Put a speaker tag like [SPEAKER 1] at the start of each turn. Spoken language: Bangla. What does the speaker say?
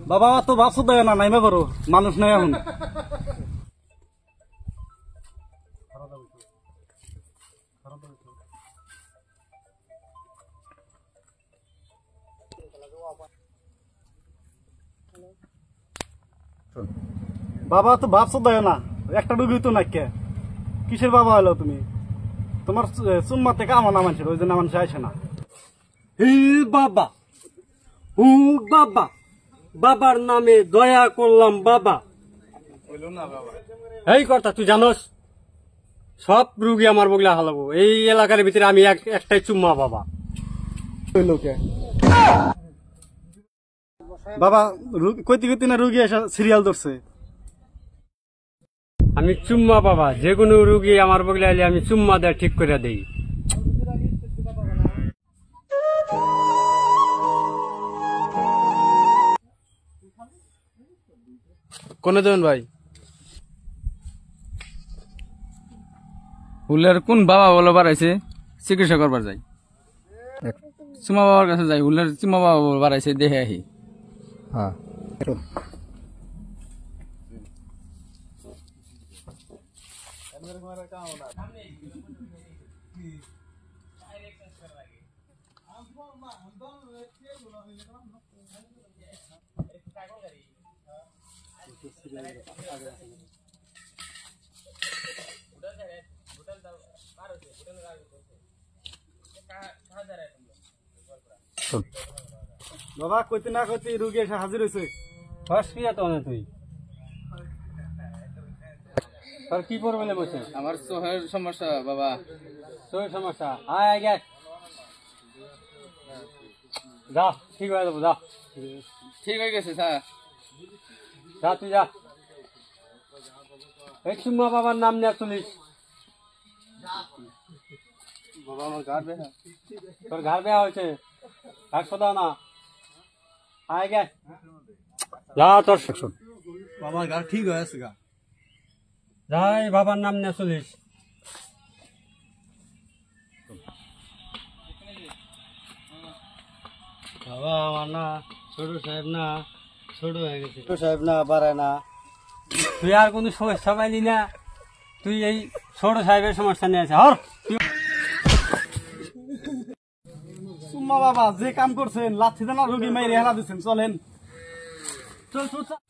[SPEAKER 1] বাবা তো ভাবছো দেয় না নাইমা করো মানুষ নাই এখন বাবা তো ভাবছো দেয় না একটা রুগী তো না কে কিসের বাবা হলো তুমি তোমার চুম্মা থেকে আমার নাম আনছিল ওই জন্য মানুষ আসে না
[SPEAKER 2] বাবা বাবা বাবার নামে দয়া করলাম বাবা এই কথা তুই জানোস সব রুগী আমার বগলা হালাবো এই এলাকার ভিতরে আমি একটাই চুম্মা বাবা
[SPEAKER 1] লোকে বাবা কইতে কইতে না রুগী এসে সিরিয়াল ধরছে
[SPEAKER 2] আমি চুম্মা বাবা যে কোনো রুগী আমার বগলে আইলে আমি চুম্মা দেয় ঠিক করে দেই
[SPEAKER 3] কোনে যাবেন ভাই হুলের কোন বাবা বলে বাড়াইছে চিকিৎসা করবার যাই চুমা বাবার কাছে যাই হুলের চুমা বাবা বাড়াইছে দেখে আহি হ্যাঁ
[SPEAKER 1] বাবা কইতে না কইতে রুগী এসে হাজির হয়েছে
[SPEAKER 2] তুই তোর কি করবে বসে
[SPEAKER 3] আমার চোখের সমস্যা বাবা
[SPEAKER 2] তোর সমস্যা আয় আগে যা ঠিক হয়ে যাবো যা
[SPEAKER 3] ঠিক হয়ে গেছে স্যার
[SPEAKER 2] যা তুই যা এই চুম্মা বাবার নাম নিয়ে চলিস
[SPEAKER 3] বাবা আমার ঘর বেহা
[SPEAKER 2] তোর ঘর বেয়া হয়েছে 100 দাও না আয় গে যা তোর
[SPEAKER 1] বাবার গাল ঠিক হয়ে আছে গা
[SPEAKER 2] যাই বাবার নাম নিয়ে চলিস বাবা আমার না ছোট সাহেব না ছোট হয়ে গেছে ছোট সাহেব না বাড়ায় না তুই আর কোনো সমস্যা পাইলি না তুই এই ছোট সাহেবের সমস্যা নিয়ে আছে হর
[SPEAKER 1] সুম্মা বাবা যে কাম করছেন লাথি দানা রুগী মাইরে হেলা দিচ্ছেন চলেন চল চল চল